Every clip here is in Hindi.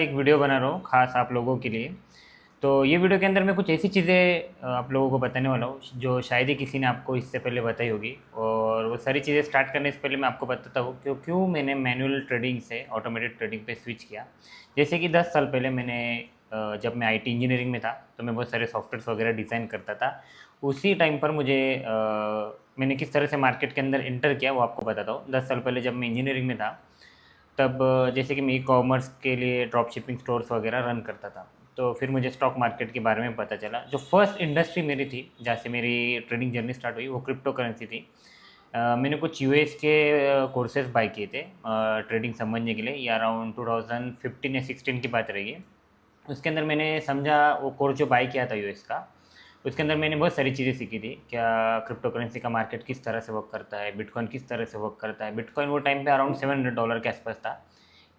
एक वीडियो बना रहा हूँ खास आप लोगों के लिए। तो ये वीडियो के अंदर मैं कुछ ऐसी चीज़ें आप लोगों को बताने वाला हूँ जो शायद ही किसी ने आपको इससे पहले बताई होगी। और वो सारी चीज़ें स्टार्ट करने से पहले मैं आपको बताता हूँ क्यों मैंने मैनुअल ट्रेडिंग से ऑटोमेटेड ट्रेडिंग पे स्विच किया। जैसे कि 10 साल पहले जब मैं आईटी इंजीनियरिंग में था तो मैं बहुत सारे सॉफ्टवेयर्स वगैरह डिज़ाइन करता था। उसी टाइम पर मैंने किस तरह से मार्केट के अंदर एंटर किया वो आपको बताता हूँ। 10 साल पहले जब मैं इंजीनियरिंग में था तब जैसे कि मैं ई-कॉमर्स के लिए ड्रॉप शिपिंग स्टोर्स वगैरह रन करता था। तो फिर मुझे स्टॉक मार्केट के बारे में पता चला। जो फर्स्ट इंडस्ट्री मेरी थी, जहाँ से मेरी ट्रेडिंग जर्नी स्टार्ट हुई, वो क्रिप्टो करेंसी थी। मैंने कुछ यूएस के कोर्सेज़ बाय किए थे ट्रेडिंग समझने के लिए। ये अराउंड 2015 या 16 की बात रही है। उसके अंदर मैंने समझा वो कोर्स जो बाय किया था यूएस का, उसके अंदर मैंने बहुत सारी चीज़ें सीखी थी। क्या क्रिप्टो करेंसी का मार्केट किस तरह से वर्क करता है, बिटकॉइन किस तरह से वर्क करता है। बिटकॉइन वो टाइम पे अराउंड $700 के आसपास था,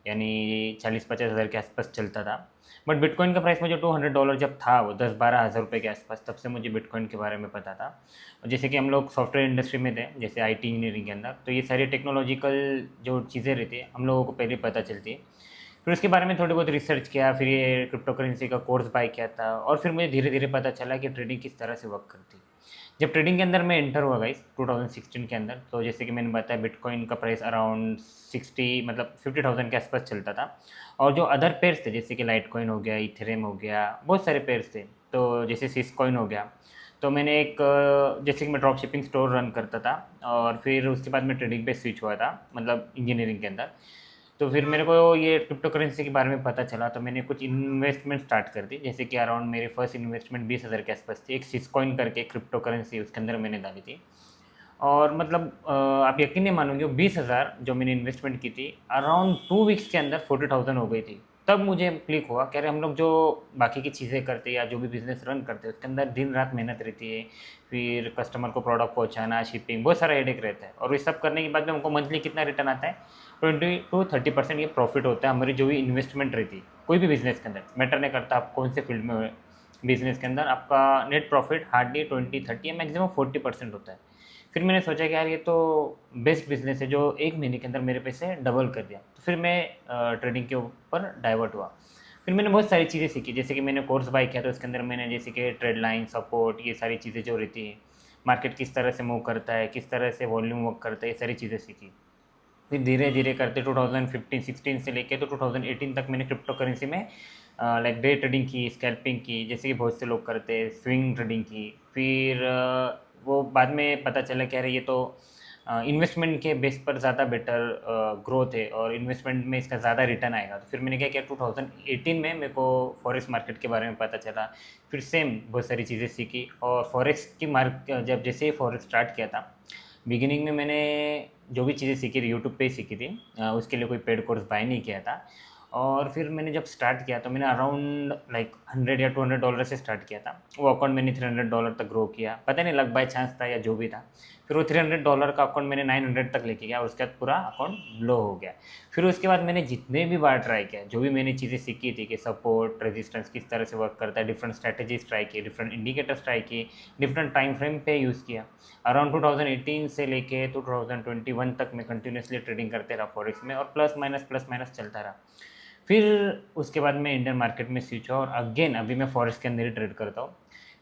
यानी 40-50 हज़ार के आसपास चलता था। बट बिटकॉइन का प्राइस मुझे $200 जब था, वो 10-12 हज़ार रुपये के आसपास, तब से मुझे बिटकॉइन के बारे में पता था। और जैसे कि हम लोग सॉफ्टवेयर इंडस्ट्री में थे, जैसे आईटी इंजीनियरिंग के अंदर, तो ये सारी टेक्नोलॉजिकल जो चीज़ें रहती है हम लोगों को पहले पता चलती है। फिर उसके बारे में थोड़ी बहुत रिसर्च किया, फिर ये क्रिप्टो करेंसी का कोर्स बाय किया था और फिर मुझे धीरे-धीरे पता चला कि ट्रेडिंग किस तरह से वर्क करती है। जब ट्रेडिंग के अंदर मैं एंटर हुआ गाइस 2016 के अंदर, तो जैसे कि मैंने बताया बिटकॉइन का प्राइस अराउंड 60 मतलब 50,000 के आसपास चलता था। और जो अदर पेयर्स थे जैसे कि लाइटकॉइन हो गया, इथेरियम हो गया, बहुत सारे पेयर्स थे। तो जैसे सिसकॉइन हो गया, तो मैंने जैसे कि मैं ड्रॉप शिपिंग स्टोर रन करता था और फिर उसके बाद मैं ट्रेडिंग पे स्विच हुआ था, मतलब इंजीनियरिंग के अंदर। तो फिर मेरे को ये क्रिप्टो करेंसी के बारे में पता चला, तो मैंने कुछ इन्वेस्टमेंट स्टार्ट कर दी। जैसे कि अराउंड मेरी फर्स्ट इन्वेस्टमेंट 20,000 के आसपास थी। एक सिसकॉइन करके क्रिप्टो करेंसी, उसके अंदर मैंने डाली थी। और मतलब आप यकीन नहीं मानोगे, 20,000 जो मैंने इन्वेस्टमेंट की थी, अराउंड 2 वीक्स के अंदर 40,000 हो गई थी। तब मुझे क्लिक हुआ कि अरे हम लोग जो बाकी की चीज़ें करते हैं या जो भी बिज़नेस रन करते हैं उसके अंदर दिन-रात मेहनत रहती है। फिर कस्टमर को प्रोडक्ट पहुँचाना, शिपिंग, बहुत सारा हेडेक रहता है। और ये सब करने के बाद में हमको मंथली कितना रिटर्न आता है, 20 टू 30% ये प्रॉफिट होता है हमारी जो भी इन्वेस्टमेंट रहती है। कोई भी बिज़नेस के अंदर मैटर नहीं करता आप कौन से फील्ड में हो, बिज़नेस के अंदर आपका नेट प्रॉफिट हार्डली 20-30 या मैक्सिमम 40% होता है। फिर मैंने सोचा कि यार ये तो बेस्ट बिज़नेस है जो 1 महीने के अंदर मेरे पैसे डबल कर दिया। तो फिर मैं ट्रेडिंग के ऊपर डाइवर्ट हुआ। फिर मैंने बहुत सारी चीज़ें सीखी, जैसे कि मैंने कोर्स बाय किया तो उसके अंदर मैंने जैसे कि ट्रेड लाइन, सपोर्ट, ये सारी चीज़ें जो रहती हैं, मार्केट किस तरह से मूव करता है, किस तरह से वॉल्यूम वर्क करता है, ये सारी चीज़ें सीखी। फिर धीरे-धीरे करते 2015-16 से लेके तो 2018 तक मैंने क्रिप्टो करेंसी में लाइक डे ट्रेडिंग की, स्कैल्पिंग की, जैसे कि बहुत से लोग करते हैं, स्विंग ट्रेडिंग की। फिर वो बाद में पता चला कि अरे ये तो इन्वेस्टमेंट के बेस पर ज़्यादा बेटर ग्रोथ है और इन्वेस्टमेंट में इसका ज़्यादा रिटर्न आएगा। तो फिर मैंने क्या किया, 2018 में मेरे को फॉरेक्स मार्केट के बारे में पता चला। फिर सेम बहुत सारी चीज़ें सीखी और फॉरेक्स की जब जैसे ही फॉरेक्स स्टार्ट किया था, बिगिनिंग में मैंने जो भी चीज़ें सीखी थी यूट्यूब पे ही सीखी थी। उसके लिए कोई पेड कोर्स बाय नहीं किया था। और फिर मैंने जब स्टार्ट किया तो मैंने अराउंड लाइक 100 या $200 से स्टार्ट किया था। वो अकाउंट मैंने $300 तक ग्रो किया, पता नहीं लक बाय चांस था या जो भी था। फिर वो $300 का अकाउंट मैंने 900 तक लेके गया और उसके बाद पूरा अकाउंट लो हो गया। फिर उसके बाद मैंने जितने भी बार ट्राई किया, जो भी मैंने चीज़ें सीखी थी कि सपोर्ट, रेजिस्टेंस किस तरह से वर्क करता है, डिफरेंट स्ट्रैटेजीज ट्राई की, डिफरेंट इंडिकेटर्स ट्राई किए, डिफरेंट टाइम फ्रेम पे यूज़ किया। अराउंड 2018 से लेके 2021 तक मैं कंटिन्यूसली ट्रेडिंग करते रहा फॉरेक्स में और प्लस माइनस चलता रहा। फिर उसके बाद मैं इंडियन मार्केट में स्विच हुआ और अगेन अभी मैं फॉरेक्स के अंदर ही ट्रेड करता हूँ।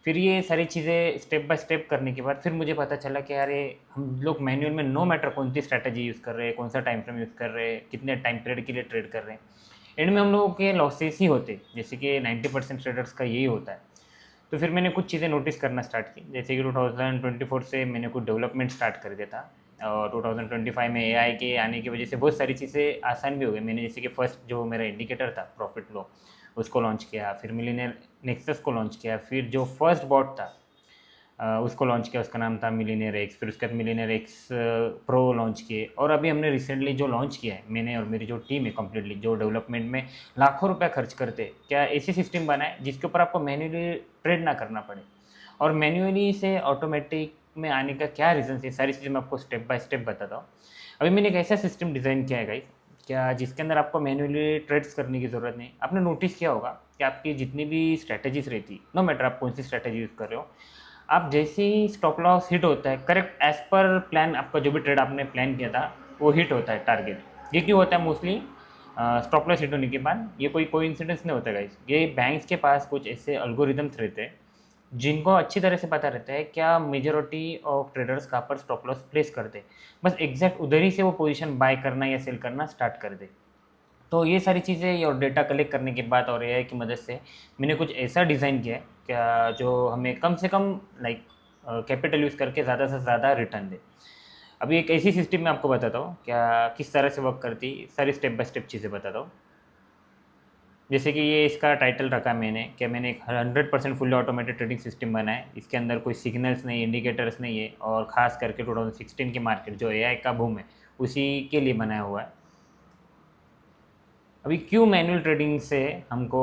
फिर ये सारी चीज़ें स्टेप बाय स्टेप करने के बाद फिर मुझे पता चला कि यार ये हम लोग मैनुअल में नो मैटर कौन सी स्ट्रैटेजी यूज़ कर रहे हैं, कौन सा टाइम फ्रेम यूज़ कर रहे हैं, कितने टाइम पीरियड के लिए ट्रेड कर रहे हैं, एंड में हम लोगों के लॉसेस ही होते हैं, जैसे कि 90% ट्रेडर्स का यही होता है। तो फिर मैंने कुछ चीज़ें नोटिस करना स्टार्ट की, जैसे कि 2024 से मैंने कुछ डेवलपमेंट स्टार्ट कर दिया था। और 2025 में एआई के आने की वजह से बहुत सारी चीज़ें आसान भी हो गई। मैंने जैसे कि फर्स्ट जो मेरा इंडिकेटर था प्रॉफिट लो, उसको लॉन्च किया, फिर मिलियनेयर नेक्सस को लॉन्च किया, फिर जो फर्स्ट बॉट था उसको लॉन्च किया, उसका नाम था मिलियनेयर एक्स। फिर उसके बाद मिलियनेयर एक्स प्रो लॉन्च किए और अभी हमने रिसेंटली जो लॉन्च किया है, मैंने और मेरी जो टीम है कंप्लीटली, जो डेवलपमेंट में लाखों रुपया खर्च करते हैं, क्या ऐसी सिस्टम बनाए जिसके ऊपर आपको मैन्युअली ट्रेड ना करना पड़े। और मैन्युअली से ऑटोमेटिक में आने का क्या रीज़न है, सारी चीज़ें मैं आपको स्टेप बाय स्टेप बताता हूँ। अभी मैंने एक ऐसा सिस्टम डिज़ाइन किया है गाइस, क्या जिसके अंदर आपको मैन्युअली ट्रेड्स करने की ज़रूरत नहीं। आपने नोटिस किया होगा कि आपकी जितनी भी स्ट्रैटेजीज रहती है, नो मैटर आप कौन सी स्ट्रैटेजी यूज़ कर रहे हो, आप जैसे ही स्टॉप लॉस हिट होता है, करेक्ट एज़ पर प्लान, आपका जो भी ट्रेड आपने प्लान किया था वो हिट होता है टारगेट। ये क्यों होता है मोस्टली, स्टॉप लॉस हिट होने के बाद ये कोई इंसिडेंस नहीं होता गाइस। ये बैंक्स के पास कुछ ऐसे अल्गोरिदम्स रहते हैं जिनको अच्छी तरह से पता रहता है क्या मेजॉरिटी ऑफ ट्रेडर्स कहाँ पर स्टॉप लॉस प्लेस करते हैं, बस एग्जैक्ट उधर ही से वो पोजीशन बाय करना या सेल करना स्टार्ट कर दे। तो ये सारी चीज़ें और डेटा कलेक्ट करने के बाद और एआई की मदद से मैंने कुछ ऐसा डिज़ाइन किया है क्या जो हमें कम से कम लाइक कैपिटल यूज़ करके ज़्यादा से ज़्यादा रिटर्न दे। अभी एक ऐसी सिस्टम मैं आपको बताता हूँ क्या किस तरह से वर्क करती, सारी स्टेप बाय स्टेप चीज़ें बताता हूँ। जैसे कि ये इसका टाइटल रखा मैंने क्या मैंने एक 100% फुल्ली ऑटोमेटेड ट्रेडिंग सिस्टम बनाया है। इसके अंदर कोई सिग्नल्स नहीं, इंडिकेटर्स नहीं है, और ख़ास करके 2016 की मार्केट जो एआई का बूम है उसी के लिए बनाया हुआ है। अभी क्यों मैनुअल ट्रेडिंग से हमको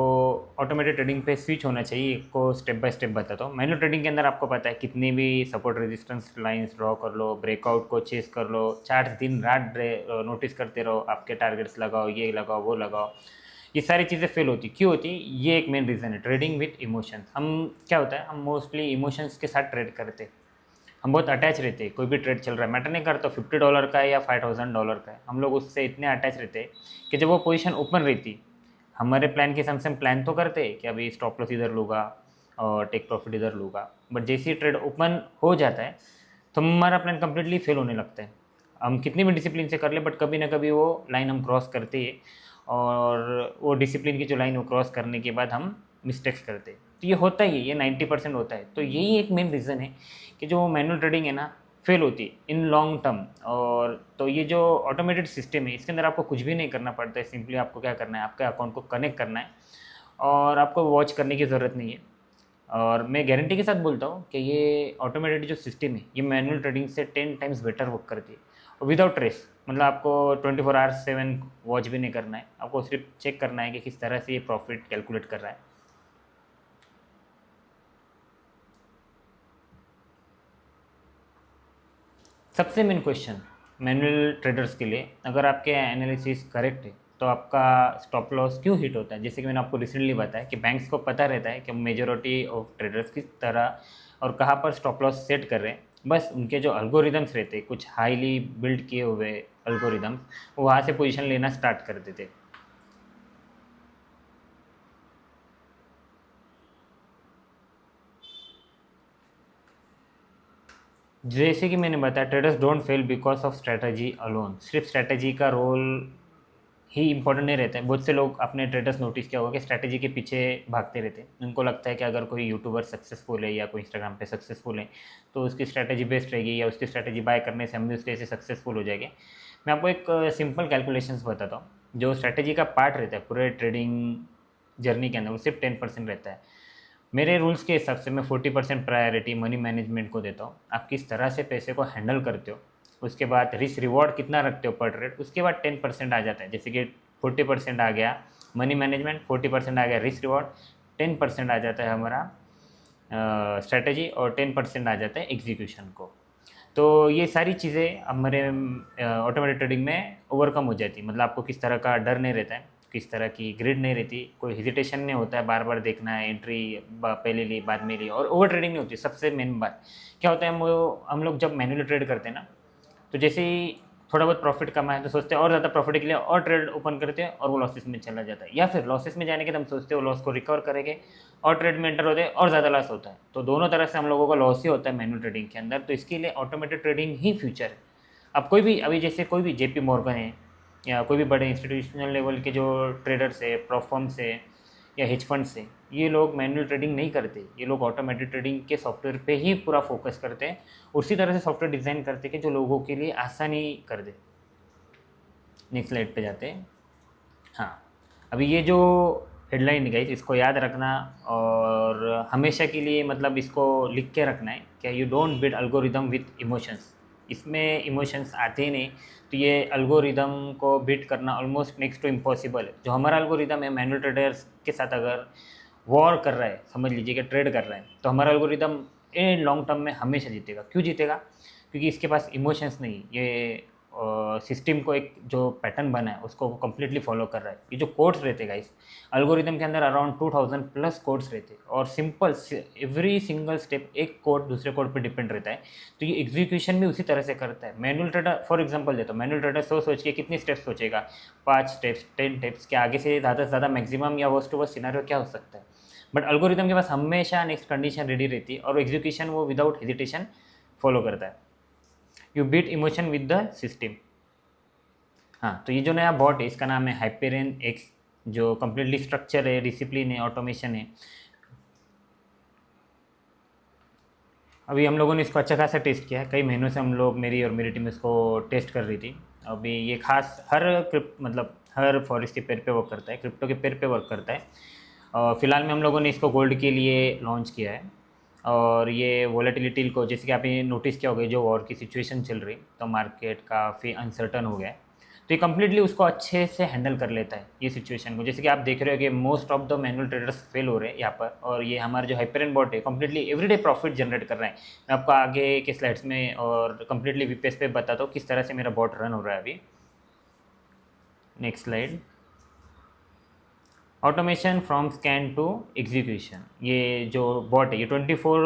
ऑटोमेटेड ट्रेडिंग पे स्विच होना चाहिए, को स्टेप बाय स्टेप बताता हूँ। मैनुअल ट्रेडिंग के अंदर आपको पता है कितनी भी सपोर्ट रेजिस्टेंस लाइंस ड्रॉ कर लो, ब्रेकआउट को चेस कर लो, चार्ट दिन रात नोटिस करते रहो, आपके टारगेट्स लगाओ, ये लगाओ वो लगाओ, ये सारी चीज़ें फेल होती। क्यों होती? ये एक मेन रीज़न है, ट्रेडिंग विथ इमोशंस। हम क्या होता है, हम मोस्टली इमोशंस के साथ ट्रेड करते हैं, हम बहुत अटैच रहते हैं। कोई भी ट्रेड चल रहा है, मैटर नहीं करता $50 का है या $5000 का है, हम लोग उससे इतने अटैच रहते हैं कि जब वो पोजीशन ओपन रहती, हमारे प्लान के हिसाब से हम प्लान तो करते हैं कि अभी स्टॉप लॉस इधर लूँगा और टेक प्रॉफिट इधर लूँगा, बट जैसे ही ट्रेड ओपन हो जाता है तो हमारा प्लान कम्प्लीटली फेल होने लगता है। हम कितनी भी डिसिप्लिन से कर ले, बट कभी ना कभी वो लाइन हम क्रॉस करते हैं, और वो डिसिप्लिन की जो लाइन वो क्रॉस करने के बाद हम मिस्टेक्स करते हैं। तो ये होता ही है, ये 90% होता है। तो यही एक मेन रीज़न है कि जो मैनुअल ट्रेडिंग है ना, फेल होती है इन लॉन्ग टर्म। और तो ये जो ऑटोमेटेड सिस्टम है इसके अंदर आपको कुछ भी नहीं करना पड़ता है, सिंपली आपको क्या करना है, आपके अकाउंट को कनेक्ट करना है और आपको वॉच करने की ज़रूरत नहीं है। और मैं गारंटी के साथ बोलता हूँ कि ये ऑटोमेटेड जो सिस्टम है ये मैनुअल ट्रेडिंग से 10 टाइम्स बेटर वर्क करती है, और विदाउट ट्रेस। मतलब आपको 24/7 वॉच भी नहीं करना है, आपको सिर्फ चेक करना है कि किस तरह से ये प्रॉफिट कैलकुलेट कर रहा है। सबसे मेन क्वेश्चन मैनुअल ट्रेडर्स के लिए, अगर आपके एनालिसिस करेक्ट है तो आपका स्टॉप लॉस क्यों हिट होता है। जैसे कि मैंने आपको रिसेंटली बताया कि बैंक्स को पता रहता है कि मेजॉरिटी ऑफ ट्रेडर्स किस तरह और कहाँ पर स्टॉप लॉस सेट कर रहे हैं, बस उनके जो अल्गोरिदम्स रहते हैं, कुछ हाईली बिल्ड किए हुए अल्गोरिदम्स, वो वहाँ से पोजीशन लेना स्टार्ट कर देते। जैसे कि मैंने बताया, traders don't fail because of strategy alone. सिर्फ स्ट्रैटेजी का रोल ही इंपॉर्टेंट नहीं रहता है। बहुत से लोग अपने ट्रेडर्स नोटिस किया होगा कि स्ट्रैटेजी के पीछे भागते रहते हैं। उनको लगता है कि अगर कोई यूट्यूबर सक्सेसफुल है या कोई इंस्टाग्राम पे सक्सेसफुल है तो उसकी स्ट्रैटेजी बेस्ट रहेगी, या उसकी स्ट्रैटेजी बाय करने से हम भी उसके ऐसे सक्सेसफुल हो जाएंगे। मैं आपको एक सिंपल कैलकुलेशंस बताता हूँ। जो स्ट्रैटेजी का पार्ट रहता है पूरे ट्रेडिंग जर्नी के अंदर, वो सिर्फ 10% रहता है। मेरे रूल्स के हिसाब से मैं 40% प्रायोरिटी मनी मैनेजमेंट को देता हूँ। आप किस तरह से पैसे को हैंडल करते हो, उसके बाद रिस्क रिवॉर्ड कितना रखते हो पर ट्रेड, उसके बाद 10% आ जाता है। जैसे कि 40% आ गया मनी मैनेजमेंट, 40% आ गया रिस्क रिवॉर्ड, 10% आ जाता है हमारा स्ट्रैटेजी, और 10% आ जाता है एग्जीक्यूशन को। तो ये सारी चीज़ें हमारे ऑटोमेटेड ट्रेडिंग में ओवरकम हो जाती। मतलब आपको किस तरह का डर नहीं रहता है, किस तरह की ग्रिड नहीं रहती, कोई हेजिटेशन नहीं होता है, बार बार देखना है एंट्री पहले ली बाद में ली, और ओवर ट्रेडिंग नहीं होती। सबसे मेन बात क्या होता है, हम लोग जब मैनुअली ट्रेड करते हैं ना, तो जैसे ही थोड़ा बहुत प्रॉफिट कमाए तो सोचते हैं और ज़्यादा प्रॉफिट के लिए और ट्रेड ओपन करते हैं, और वो लॉसेस में चला जाता है। या फिर लॉसेस में जाने के हम सोचते हैं वो लॉस को रिकवर करेंगे और ट्रेड में एंटर होते हैं और ज़्यादा लॉस होता है। तो दोनों तरह से हम लोगों का लॉस ही होता है मैनुअल ट्रेडिंग के अंदर। तो इसके लिए ऑटोमेटेड ट्रेडिंग ही फ्यूचर है। अब कोई भी, अभी जैसे कोई भी JP मॉर्गन है या कोई भी बड़े इंस्टीट्यूशनल लेवल के जो ट्रेडर्स है, प्रोफर्म्स है या हेज फंड्स है, ये लोग मैनुअल ट्रेडिंग नहीं करते। ये लोग ऑटोमेटेड ट्रेडिंग के सॉफ्टवेयर पे ही पूरा फोकस करते हैं, उसी तरह से सॉफ्टवेयर डिज़ाइन करते हैं कि जो लोगों के लिए आसानी कर दे। नेक्स्ट स्लाइड पे जाते हैं। हाँ, अभी ये जो हेडलाइन है गाइस, इसको याद रखना और हमेशा के लिए मतलब इसको लिख के रखना है कि you don't bit algorithm with emotions. इसमें इमोशंस आते ही नहीं, तो ये अल्गोरिदम को बीट करना ऑलमोस्ट नेक्स्ट टू इम्पॉसिबल है। जो हमारा अल्गोरिदम है मैनुअल ट्रेडर्स के साथ अगर वॉर कर रहा है, समझ लीजिए कि ट्रेड कर रहा है, तो हमारा अल्गोरिदम इन लॉन्ग टर्म में हमेशा जीतेगा। क्यों जीतेगा? क्योंकि इसके पास इमोशंस नहीं, ये सिस्टम को एक जो पैटर्न बना है उसको कम्प्लीटली फॉलो कर रहा है। ये जो कोड्स रहते हैं गाइस, एल्गोरिदम के अंदर अराउंड 2000 प्लस कोड्स रहते हैं और सिंपल एवरी सिंगल स्टेप एक कोड दूसरे कोड पे डिपेंड रहता है। तो ये एग्जीक्यूशन भी उसी तरह से करता है। मैनुअल ट्रेडर फॉर एग्जांपल देता हूँ, मैनुअल ट्रेडर सोच के कितनी स्टेप्स सोचेगा, 5 स्टेप्स 10 स्टेप्स के आगे से ज़्यादा से ज़्यादा मैक्सिमम या वर्स्ट टू वर्स्ट सिनेरियो क्या हो सकता है। बट एल्गोरिदम के पास हमेशा नेक्स्ट कंडीशन रेडी रहती है और एग्जीक्यूशन वो विदाउट हेजिटेशन फॉलो करता है। You beat emotion with the system. हाँ, तो ये जो नया बॉट है इसका नाम है हाइपेरियन एक्स, जो कम्प्लीटली स्ट्रक्चर है, डिसिप्लिन है, ऑटोमेशन है। अभी हम लोगों ने इसको अच्छा खासा टेस्ट किया है, कई महीनों से हम लोग, मेरी और मेरी टीम इसको टेस्ट कर रही थी। अभी ये खास हर फॉरेस्ट के पेयर पे वर्क करता है, क्रिप्टो के पेयर पे वर्क करता है। फ़िलहाल में हम लोगों ने इसको गोल्ड के लिए लॉन्च किया है और ये वॉलेटिलिटी को, जैसे कि आपने नोटिस किया होगा, जो वॉर की सिचुएशन चल रही तो मार्केट काफ़ी अनसर्टन हो गया है, तो ये कम्प्लीटली उसको अच्छे से हैंडल कर लेता है ये सिचुएशन को। जैसे कि आप देख रहे हो कि most of the manual traders fail हो रहे हैं यहाँ पर, और ये हमारा जो हाइपेरियन बॉट है कम्प्लीटली एवरीडे प्रॉफिट जनरेट कर रहा है। मैं आपको आगे के स्लाइड्स में और कम्प्लीटली वीपीएस पे बताता हूँ किस तरह से मेरा बॉट रन हो रहा है अभी। Next slide. Automation from scan to execution. ये जो बॉट है ये 24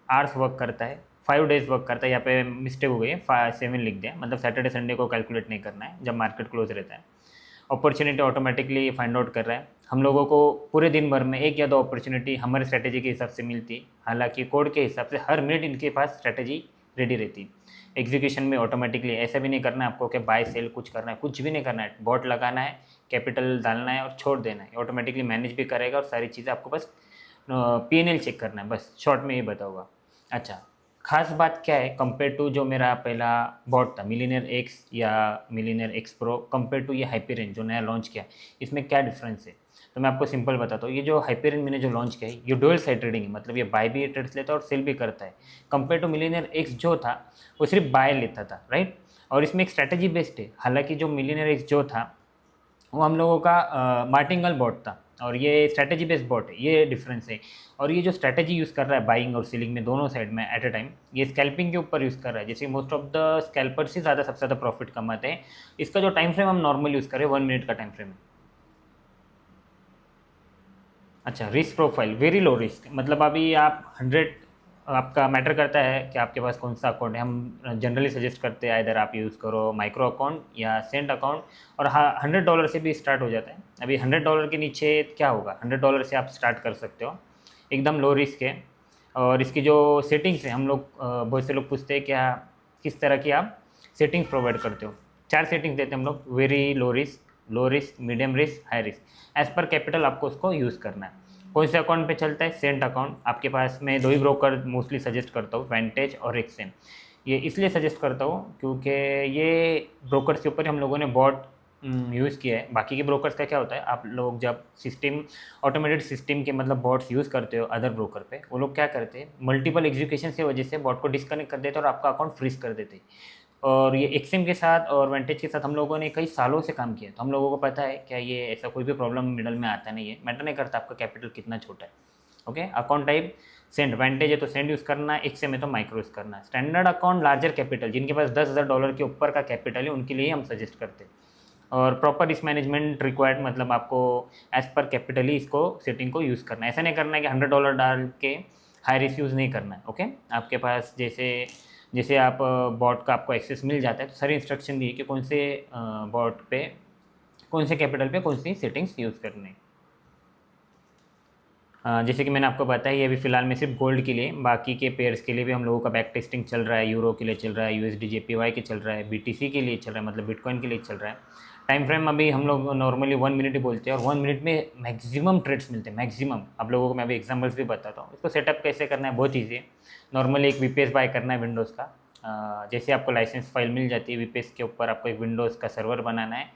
आवर्स वर्क करता है, 5 डेज वर्क करता है। यहाँ पे मिस्टेक हो गई है, 7 लिख दिया, मतलब सैटरडे संडे को कैलकुलेट नहीं करना है जब मार्केट क्लोज रहता है। अपॉर्चुनिटी ऑटोमेटिकली फाइंड आउट कर रहा है। हम लोगों को पूरे दिन भर में 1 या 2 अपॉर्चुनिटी हमारे स्ट्रैटेजी के हिसाब से मिलती, हालांकि कोड के हिसाब से हर मिनट इनके पास स्ट्रैटेजी रेडी रहती। एग्जीक्यूशन में ऑटोमेटिकली ऐसा भी नहीं करना है आपको कि बाय सेल कुछ करना है, कुछ भी नहीं करना है, बॉट लगाना है, कैपिटल डालना है और छोड़ देना है, ऑटोमेटिकली मैनेज भी करेगा और सारी चीज़ें आपको बस पीएनएल चेक करना है, बस शॉर्ट में ये बताऊँगा। अच्छा, खास बात क्या है कंपेयर टू जो मेरा पहला बॉट था मिलियनेयर एक्स या millionaire x pro, compare to ये हाइपेरियन जो नया लॉन्च किया, इसमें क्या डिफरेंस है? तो मैं आपको सिंपल बताता हूँ। ये जो हाइपेरियन मैंने जो लॉन्च किया है ये डुअल साइड ट्रेडिंग है, मतलब ये बाय भी ट्रेड्स लेता है और सेल भी करता है। कंपेयर टू मिलियनेयर एक्स जो था वो सिर्फ बाय लेता था, राइट, और इसमें एक स्ट्रैटेजी बेस्ड है। हालांकि जो मिलियनेयर एक्स जो था वो हम लोगों का मार्टिंगल बॉट था और ये स्ट्रैटेजी बेस्ड बॉट है, ये डिफरेंस है। और ये जो स्ट्रैटेजी यूज़ कर रहा है बाइंग और सेलिंग में दोनों साइड में एट अ टाइम, ये स्कैल्पिंग के ऊपर यूज़ कर रहा है। जैसे मोस्ट ऑफ द स्कैल्पर्स ही सबसे ज़्यादा प्रॉफिट कमाते हैं। इसका जो टाइम फ्रेम हम नॉर्मल यूज़ करें 1 मिनट का टाइम फ्रेम है। अच्छा, risk profile very low risk, मतलब अभी आप 100, आपका मैटर करता है कि आपके पास कौन सा अकाउंट है। हम जनरली सजेस्ट करते हैं इधर आप यूज़ करो माइक्रो अकाउंट या सेंट अकाउंट, और हाँ $100 से भी स्टार्ट हो जाता है। अभी $100 के नीचे क्या होगा, $100 से आप स्टार्ट कर सकते हो, एकदम लो रिस्क है। और इसकी जो सेटिंग्स है, हम लोग बहुत से लोग पूछते हैं क्या किस तरह की आप सेटिंग्स प्रोवाइड करते हो। 4 सेटिंग्स देते हैं हम लोग, very low risk, medium risk, high risk. As per capital आपको उसको यूज़ करना है। कौन से अकाउंट पे चलता है? Saint account. आपके पास मैं 2 ही ब्रोकर मोस्टली सजेस्ट करता हूँ, वेंटेज और एक्सेन। ये इसलिए सजेस्ट करता हूँ क्योंकि ये ब्रोकर्स के ऊपर हम लोगों ने बॉट यूज़ किया है। बाकी के ब्रोकर्स का क्या होता है, आप लोग जब सिस्टम ऑटोमेटेड सिस्टम के मतलब बॉट्स यूज़ करते हो अदर ब्रोकर पे, वो लोग क्या करते हैं, मल्टीपल एग्जीक्यूशन की वजह से बॉट को डिस्कनेक्ट कर देते हैं और आपका अकाउंट फ्रीज कर देते हैं। और ये एक्सिम के साथ और वेंटेज के साथ हम लोगों ने कई सालों से काम किया, तो हम लोगों को पता है क्या ये ऐसा कोई भी प्रॉब्लम मिडल में आता नहीं है। मैटर नहीं करता आपका कैपिटल कितना छोटा है। ओके, अकाउंट टाइप सेंड, वेंटेज है तो सेंड यूज़ करना है, एक्सिम है तो माइक्रो यूज़ करना है। स्टैंडर्ड अकाउंट लार्जर कैपिटल, जिनके पास $10,000 के ऊपर का कैपिटल है उनके लिए हम सजेस्ट करते हैं। और प्रॉपर रिस्क मैनेजमेंट रिक्वायर्ड, मतलब आपको एज पर कैपिटल ही इसको सेटिंग को यूज़ करना है। ऐसा नहीं करना है कि $100 डाल के हाई रिस्क यूज़ नहीं करना है। ओके, आपके पास जैसे आप बॉट का आपको एक्सेस मिल जाता है तो सारी इंस्ट्रक्शन दी कि कौन से बॉट पे कौन से कैपिटल पे कौन सी सेटिंग्स यूज़ करनी है। जैसे कि मैंने आपको बताया ये अभी फ़िलहाल में सिर्फ गोल्ड के लिए, बाकी के पेयर्स के लिए भी हम लोगों का बैक टेस्टिंग चल रहा है। यूरो के लिए चल रहा है, यूएसडी जेपीवाई के चल रहा है, बीटीसी के लिए चल रहा है, मतलब बिटकॉइन के लिए चल रहा है। टाइम फ्रेम अभी हम लोग नॉर्मली 1 मिनट ही बोलते हैं और 1 मिनट में मैक्सिमम ट्रेड्स मिलते हैं, मैक्सिमम। आप लोगों को मैं अभी एग्जाम्पल्स भी बताता हूँ। इसको सेटअप कैसे करना है, बहुत ईजी है। नॉर्मली एक वीपीएस बाय करना है विंडोज़ का। जैसे आपको लाइसेंस फाइल मिल जाती है वीपीएस के ऊपर, आपको एक विंडोज़ का सर्वर बनाना है।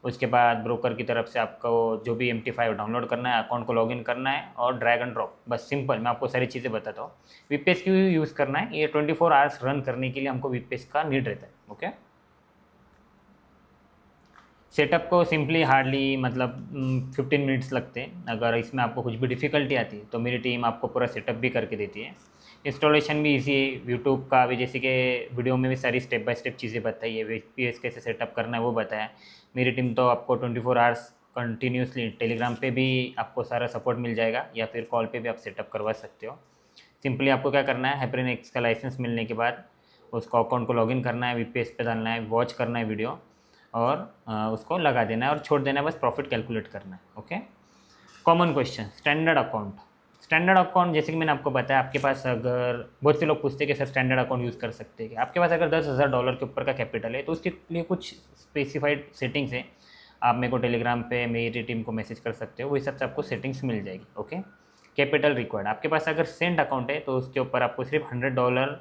उसके बाद ब्रोकर की तरफ से आपको जो भी MT5 डाउनलोड करना है, अकाउंट को लॉगिन करना है और ड्रैग एंड ड्रॉप, बस सिंपल। मैं आपको सारी चीज़ें बताता हूँ। वीपीएस क्यों यूज़ करना है, ये 24 आवर्स रन करने के लिए हमको वीपीएस का नीड रहता है। ओके, सेटअप को सिंपली हार्डली मतलब 15 मिनट्स लगते हैं। अगर इसमें आपको कुछ भी डिफ़िकल्टी आती है तो मेरी टीम आपको पूरा सेटअप भी करके देती है। इंस्टॉलेशन भी इजी है यूट्यूब का भी, जैसे कि वीडियो में भी सारी स्टेप बाय स्टेप चीज़ें बताई है, VPS कैसे सेटअप करना है वो बताया है। मेरी टीम तो आपको 24 आवर्स कंटिन्यूसली टेलीग्राम पे भी आपको सारा सपोर्ट मिल जाएगा, या फिर कॉल पे भी आप सेटअप करवा सकते हो। सिंपली आपको क्या करना है, हाइपरिन एक्स का लाइसेंस मिलने के बाद उसको अकाउंट को लॉगिन करना है, VPS पे डालना है, वॉच करना है वीडियो, और उसको लगा देना है और छोड़ देना है, बस प्रॉफिट कैलकुलेट करना है। Okay. Common question, standard account. Standard account जैसे कि मैंने आपको बताया, आपके पास अगर बहुत से लोग पूछते हैं कि सर स्टैंडर्ड अकाउंट यूज़ कर सकते हैं कि आपके पास अगर $10,000 के ऊपर का कैपिटल है तो उसके लिए कुछ स्पेसिफाइड सेटिंग्स हैं। आप मेरे को टेलीग्राम पे मेरी टीम को मैसेज कर सकते हो, वो हिसाब से आपको सेटिंग्स मिल जाएगी। ओके। कैपिटल रिक्वायर्ड, आपके पास अगर सेंट अकाउंट है तो उसके ऊपर आपको सिर्फ $100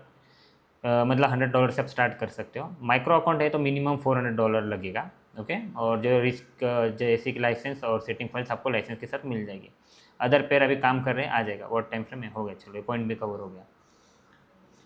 मतलब $100 से आप स्टार्ट कर सकते हो। माइक्रो अकाउंट है तो मिनिमम $400 लगेगा। ओके। और जो रिस्क जैसे कि लाइसेंस और सेटिंग फाइल्स आपको लाइसेंस के साथ मिल जाएगी। अदर पेयर अभी काम कर रहे हैं, आ जाएगा और टाइम फ्रेम में हो गया। चलो पॉइंट भी कवर हो गया।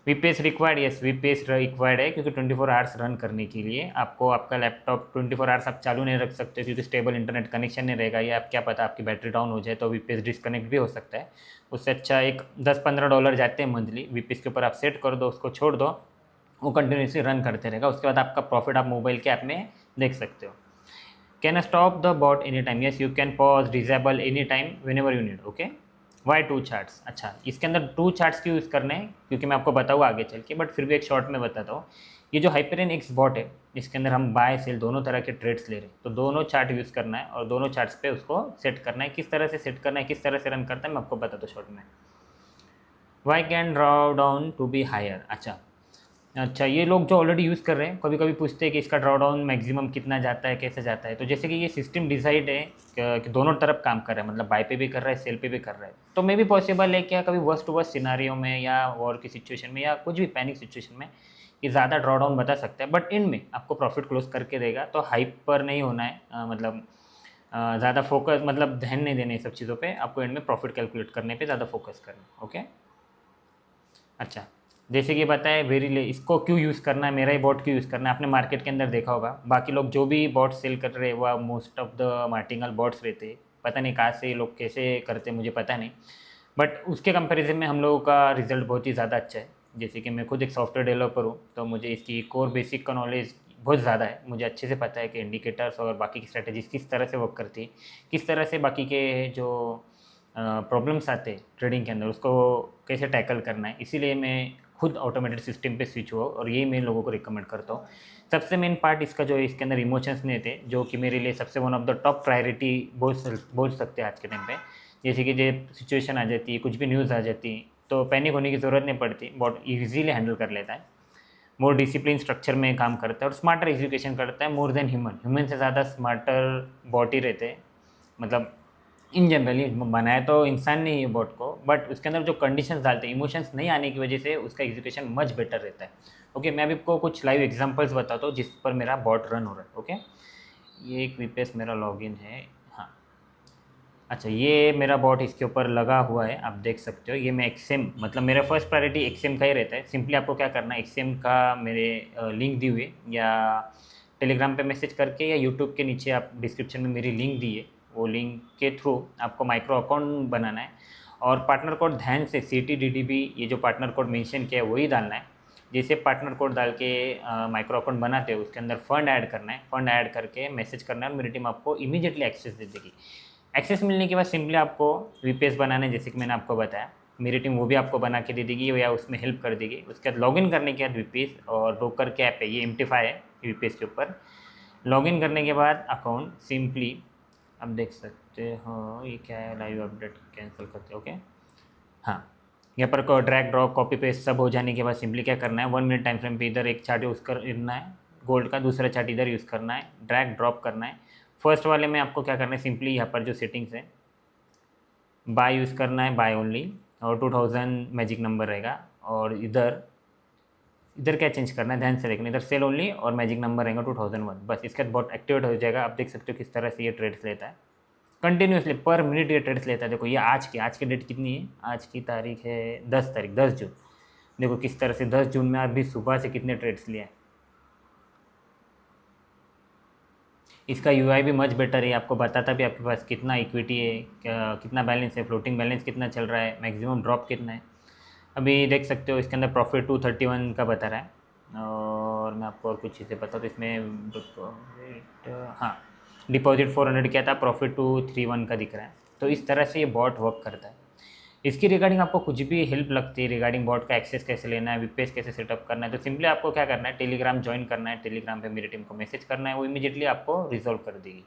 VPS required, yes VPS required है, क्योंकि 24 आवर्स रन करने के लिए आपको आपका लैपटॉप 24 आवर्स आप चालू नहीं रख सकते, क्योंकि स्टेबल इंटरनेट कनेक्शन नहीं रहेगा, या आप क्या पता आपकी बैटरी डाउन हो जाए तो VPS डिस्कनेक्ट भी हो सकता है। उससे अच्छा एक $10-15 जाते हैं मंथली, VPS के ऊपर आप सेट कर दो, उसको छोड़ दो, वो कंटिन्यूसली रन करते रहेगा। उसके बाद आपका प्रॉफिट आप मोबाइल के ऐप में देख सकते हो। Can stop the bot any time, yes you can pause disable any time whenever you need. Okay. Y 2 charts, अच्छा इसके अंदर 2 चार्ट्स क्यों यूज़ करने हैं, क्योंकि मैं आपको बताऊँ आगे चल के, बट फिर भी एक शॉर्ट में बताता हूँ। ये जो हाइपरिन एक्स बॉट है, इसके अंदर हम बाय सेल दोनों तरह के ट्रेड्स ले रहे हैं, तो दोनों चार्ट यूज़ करना है और दोनों चार्ट्स पे उसको सेट करना है। किस तरह से सेट करना है, किस तरह से रन करता है, मैं आपको बताता हूँ शॉर्ट में। Why can draw down to be higher, अच्छा ये लोग जो ऑलरेडी यूज़ कर रहे हैं कभी कभी पूछते हैं कि इसका ड्रॉ डाउन मैक्सिमम कितना जाता है, कैसे जाता है। तो जैसे कि ये सिस्टम डिसाइड है कि दोनों तरफ काम कर रहा है, मतलब बाय पे भी कर रहा है, सेल पे भी कर रहा है, तो मे भी पॉसिबल है क्या कभी वर्स्ट टू वर्स्ट सिनारियो में या वॉर की सिचुएशन में या कुछ भी पैनिक सिचुएशन में ये ज़्यादा ड्रॉ डाउन बता सकता है, बट इनमें आपको प्रॉफिट क्लोज करके देगा। तो हाइप पर नहीं होना है, मतलब ज़्यादा फोकस, मतलब ध्यान नहीं देने सब चीज़ों पे, आपको एंड में प्रॉफिट कैलकुलेट करने पे ज़्यादा फोकस करना है। ओके। अच्छा जैसे कि बताया वेरीले, इसको क्यों यूज़ करना है, मेरा ही बॉट क्यों यूज़ करना है, आपने मार्केट के अंदर देखा होगा बाकी लोग जो भी बॉट सेल कर रहे हैं वह most of the martingale bots रहते हैं। पता नहीं कहाँ से ये लोग कैसे करते हैं, मुझे पता नहीं, बट उसके कंपैरिजन में हम लोगों का रिजल्ट बहुत ही ज़्यादा अच्छा है। जैसे कि मैं खुद एक सॉफ्टवेयर डेवलपर हूँ, तो मुझे इसकी कोर बेसिक का नॉलेज बहुत ज़्यादा है। मुझे अच्छे से पता है कि इंडिकेटर्स और बाकी की स्ट्रैटेजीज किस तरह से वर्क करती है, किस तरह से बाकी के जो प्रॉब्लम्स आते हैं ट्रेडिंग के अंदर उसको कैसे टैकल करना है। इसीलिए मैं खुद ऑटोमेटेड सिस्टम पे स्विच हुआ और यही मैं लोगों को रिकमेंड करता हूँ। सबसे मेन पार्ट इसका जो इसके अंदर इमोशंस नहीं थे, जो कि मेरे लिए सबसे one of the top priority बोल सकते हैं आज के टाइम पे। जैसे कि जो सिचुएशन आ जाती है, कुछ भी न्यूज़ आ जाती है, तो पैनिक होने की ज़रूरत नहीं पड़ती, बहुत ईजीली हैंडल कर लेता है। मोर डिसिप्लिन स्ट्रक्चर में काम करता है और स्मार्टर एजुकेशन करता है मोर देन ह्यूमन से ज़्यादा स्मार्टर बॉट ही रहते हैं। मतलब इन जनरली बनाया तो इंसान ने ही बॉट को, बट उसके अंदर जो कंडीशंस डालते हैं, इमोशंस नहीं आने की वजह से उसका एग्जीक्यूशन मच बेटर रहता है। ओके। मैं अभी आपको कुछ लाइव एग्जांपल्स बताता हूँ जिस पर मेरा बॉट रन हो रहा है। ओके। ये एक VPS मेरा लॉगिन है। हाँ अच्छा, ये मेरा बॉट इसके ऊपर लगा हुआ है, आप देख सकते हो। ये मैं एक्सएम, मतलब मेरा फर्स्ट प्रायोरिटी एक्सएम का ही रहता है। सिंपली आपको क्या करना है, एक्सएम का मेरे लिंक दी हुई है, या टेलीग्राम पे मैसेज करके, या यूट्यूब के नीचे आप डिस्क्रिप्शन में मेरी लिंक दी है, वो लिंक के थ्रू आपको माइक्रो अकाउंट बनाना है और पार्टनर कोड ध्यान से CTDDB, ये जो पार्टनर कोड मेंशन किया है वही डालना है। जैसे पार्टनर कोड डाल के माइक्रो अकाउंट बनाते हैं, उसके अंदर फंड ऐड करना है, फंड ऐड करके मैसेज करना है और मेरी टीम आपको इमीडिएटली एक्सेस दे देगी। एक्सेस मिलने के बाद सिंपली आपको VPS बनाना है, जैसे कि मैंने आपको बताया, मेरी टीम वो भी आपको बना के दे देगी या उसमें हेल्प कर देगी। उसके बाद लॉगिन करने के बाद VPS और ब्रोकर के ऐप है, ये MT5 है VPS के ऊपर। लॉगिन करने के बाद अकाउंट सिंपली आप देख सकते हो, ये क्या है, लाइव अपडेट कैंसिल करते, ओके। हाँ, यहाँ पर को ड्रैग ड्रॉप कॉपी पेस्ट सब हो जाने के बाद सिंपली क्या करना है, 1 मिनट टाइम फ्रेम पे इधर एक चार्ट यूज़ करना है गोल्ड का, दूसरा चार्ट इधर यूज़ करना है, ड्रैग ड्रॉप करना है। फर्स्ट वाले में आपको क्या करना है, सिंपली यहाँ पर जो सेटिंग्स है, बाय यूज़ करना है, बाय ओनली, और 2000 मैजिक नंबर रहेगा। और इधर इधर क्या चेंज करना है, ध्यान से देखना, इधर सेल ओनली और मैजिक नंबर रहेगा 2001, बस। इसके बाद बहुत एक्टिवेट हो जाएगा। आप देख सकते हो किस तरह से ये ट्रेड्स लेता है, कंटिन्यूसली पर मिनट ये ट्रेड्स लेता है। देखो ये आज की डेट कितनी है, आज की तारीख है 10 जून। देखो किस तरह से 10 जून में अभी सुबह से कितने ट्रेड्स लिए हैं। इसका UI भी मच बेटर है, आपको बताता भी आपके पास कितना इक्विटी है, कितना बैलेंस है, फ्लोटिंग बैलेंस कितना चल रहा है, मैक्सिमम ड्रॉप कितना है। अभी देख सकते हो इसके अंदर प्रॉफिट 231 का बता रहा है। और मैं आपको और कुछ चीज़ें बताऊँ तो इसमें डिपॉजिट, हाँ, डिपॉजिट 400 किया था, प्रॉफिट 231 का दिख रहा है। तो इस तरह से ये बॉट वर्क करता है। इसकी रिगार्डिंग आपको कुछ भी हेल्प लगती है रिगार्डिंग बॉट का एक्सेस कैसे लेना है, वीपीएस कैसे सेटअप करना है, तो सिंपली आपको क्या करना है, टेलीग्राम ज्वाइन करना है, टेलीग्राम पे मेरी टीम को मैसेज करना है, वो इमीडिएटली आपको रिजॉल्व कर देगी।